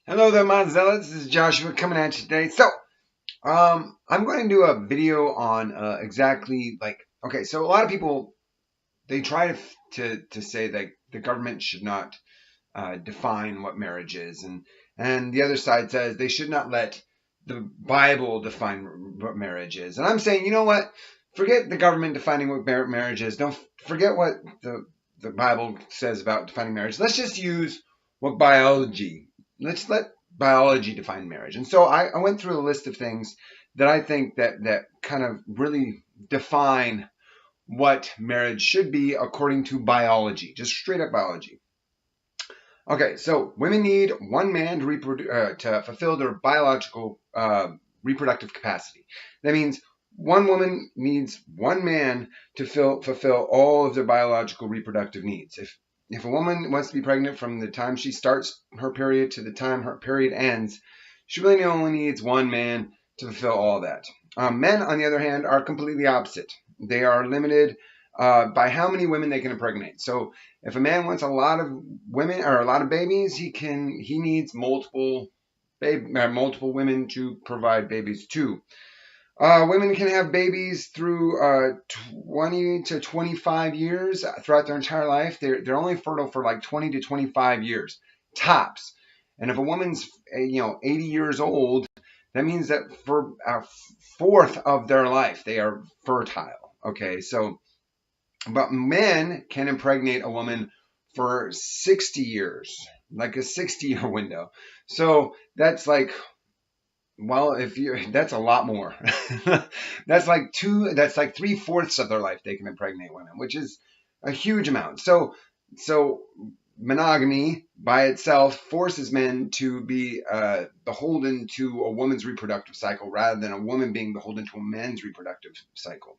Hello there, my zealots. This is Joshua coming at you today. I'm going to do a video on exactly okay. So a lot of people they try to say that the government should not define what marriage is, and the other side says they should not let the Bible define what marriage is. And I'm saying, you know what? Forget the government defining what marriage is. Don't forget what the Bible says about defining marriage. Let's just use what biology. Let's let biology define marriage. And so I went through a list of things that I think that kind of really define what marriage should be according to biology, just straight up biology. Okay, so women need one man to fulfill their biological reproductive capacity. That means one woman needs one man to fulfill all of their biological reproductive needs. If a woman wants to be pregnant from the time she starts her period to the time her period ends, she really only needs one man to fulfill all that. Men, on the other hand, are completely opposite. They are limited by how many women they can impregnate. So if a man wants a lot of women or a lot of babies, he needs multiple women to provide babies to. Women can have babies through 20 to 25 years throughout their entire life. They're only fertile for like 20 to 25 years tops. And if a woman's 80 years old, that means that for a fourth of their life they are fertile. Okay, so but men can impregnate a woman for 60 years, like a 60-year window. So that's like, well, that's a lot more. That's like 3/4 of their life they can impregnate women, which is a huge amount. So monogamy by itself forces men to be beholden to a woman's reproductive cycle rather than a woman being beholden to a man's reproductive cycle.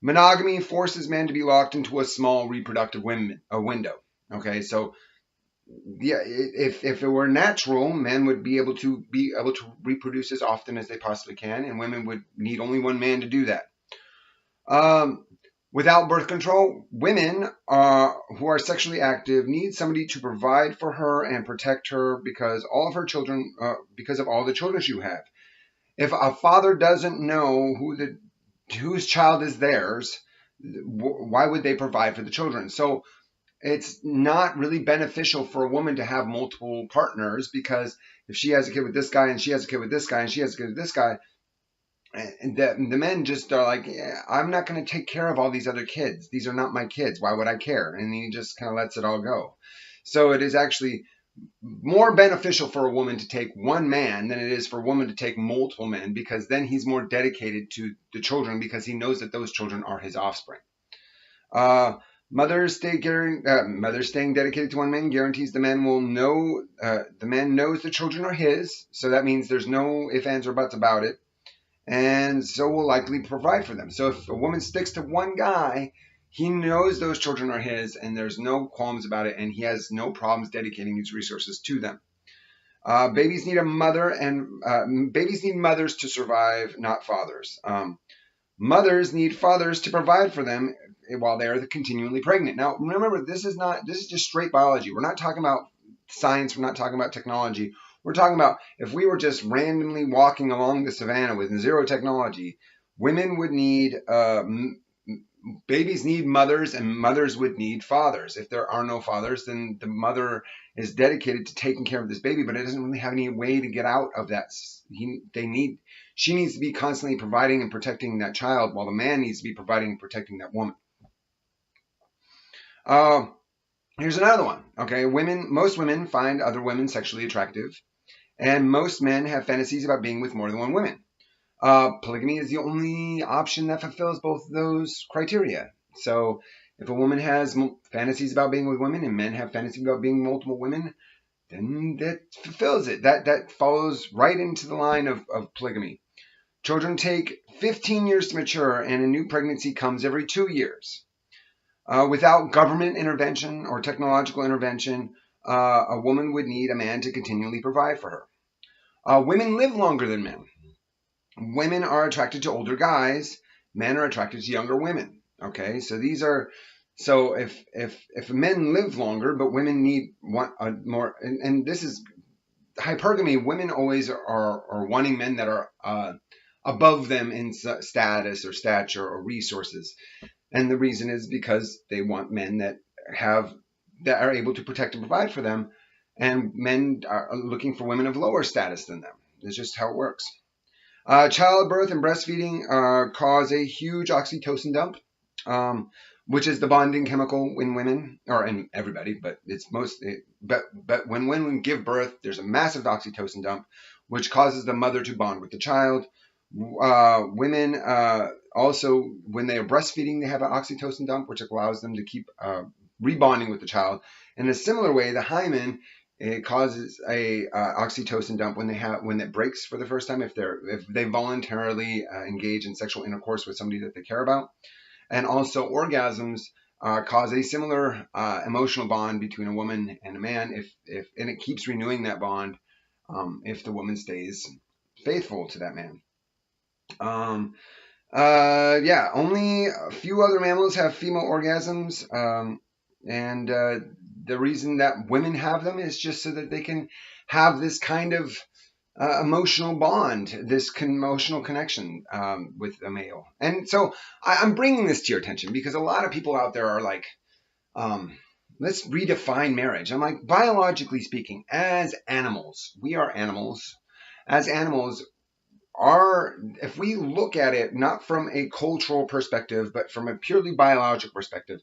Monogamy forces men to be locked into a small reproductive window. Okay, so yeah, if it were natural, men would be able to reproduce as often as they possibly can, and women would need only one man to do that. Without birth control, women who are sexually active need somebody to provide for her and protect her because all of her children, because of all the children she have. If a father doesn't know whose child is theirs, why would they provide for the children? So it's not really beneficial for a woman to have multiple partners, because if she has a kid with this guy and she has a kid with this guy and she has a kid with this guy, and the men just are like, yeah, I'm not going to take care of all these other kids. These are not my kids. Why would I care? And he just kind of lets it all go. So it is actually more beneficial for a woman to take one man than it is for a woman to take multiple men, because then he's more dedicated to the children because he knows that those children are his offspring. Mothers staying dedicated to one man guarantees the man will know the man knows the children are his. So that means there's no ifs, ands, or buts about it, and so will likely provide for them. So if a woman sticks to one guy, he knows those children are his, and there's no qualms about it, and he has no problems dedicating these resources to them. Babies need a mother, and babies need mothers to survive, not fathers. Mothers need fathers to provide for them while they are continually pregnant. Now, remember, this is just straight biology. We're not talking about science. We're not talking about technology. We're talking about if we were just randomly walking along the savannah with zero technology, women would need babies need mothers, and mothers would need fathers. If there are no fathers, then the mother is dedicated to taking care of this baby, but it doesn't really have any way to get out of that. She needs to be constantly providing and protecting that child, while the man needs to be providing and protecting that woman. Here's another one. Okay, most women find other women sexually attractive, and most men have fantasies about being with more than one woman. Polygamy is the only option that fulfills both of those criteria. So if a woman has fantasies about being with women and men have fantasies about being multiple women, then that fulfills it. That follows right into the line of polygamy. Children take 15 years to mature, and a new pregnancy comes every 2 years. Without government intervention or technological intervention, a woman would need a man to continually provide for her. Women live longer than men. Women are attracted to older guys. Men are attracted to younger women. Okay, so if men live longer, but women need more, and this is hypergamy, women always are wanting men that are above them in status or stature or resources. And the reason is because they want men that are able to protect and provide for them. And men are looking for women of lower status than them. It's just how it works. Childbirth and breastfeeding cause a huge oxytocin dump, which is the bonding chemical in women, or in everybody, but it's but when women give birth, there's a massive oxytocin dump, which causes the mother to bond with the child. Women also, when they are breastfeeding, they have an oxytocin dump, which allows them to keep rebonding with the child. In a similar way, the hymen, it causes a oxytocin dump when it breaks for the first time, if they voluntarily engage in sexual intercourse with somebody that they care about. And also orgasms cause a similar emotional bond between a woman and a man, and it keeps renewing that bond if the woman stays faithful to that man. Yeah, only a few other mammals have female orgasms, and the reason that women have them is just so that they can have this kind of emotional bond, this emotional connection with a male. And so I'm bringing this to your attention because a lot of people out there are like, let's redefine marriage. I'm like, biologically speaking, as animals, we are animals. As animals, if we look at it not from a cultural perspective, but from a purely biological perspective,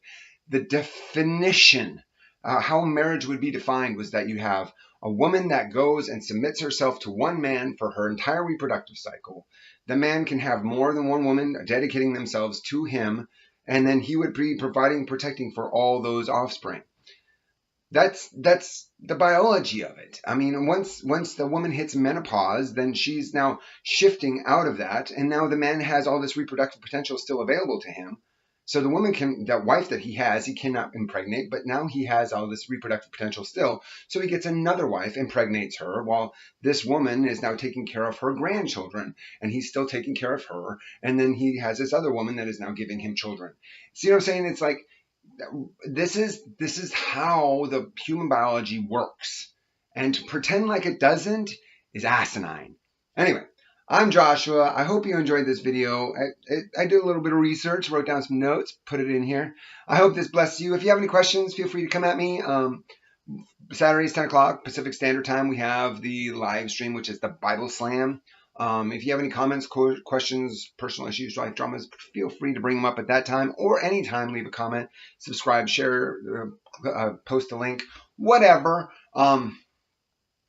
the definition, how marriage would be defined, was that you have a woman that goes and submits herself to one man for her entire reproductive cycle. The man can have more than one woman dedicating themselves to him, and then he would be providing, protecting for all those offspring. That's the biology of it. I mean, once the woman hits menopause, then she's now shifting out of that, and now the man has all this reproductive potential still available to him. So the woman that wife that he cannot impregnate, but now he has all this reproductive potential still. So he gets another wife, impregnates her, while this woman is now taking care of her grandchildren, and he's still taking care of her. And then he has this other woman that is now giving him children. See what I'm saying? It's like, this is how the human biology works. And to pretend like it doesn't is asinine. Anyway, I'm Joshua. I hope you enjoyed this video. I did a little bit of research, wrote down some notes, put it in here. I hope this blessed you. If you have any questions, feel free to come at me. Saturdays, 10 o'clock Pacific Standard Time, we have the live stream, which is the Bible Slam. If you have any comments, questions, personal issues, life dramas, feel free to bring them up at that time or anytime. Leave a comment, subscribe, share, post a link, whatever.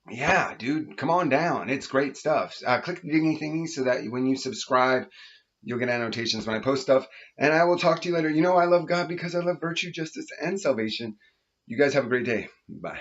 Yeah, dude, come on down. It's great stuff. Click the dingy thingy so that when you subscribe, you'll get annotations when I post stuff. And I will talk to you later. You know, I love God because I love virtue, justice, and salvation. You guys have a great day. Bye.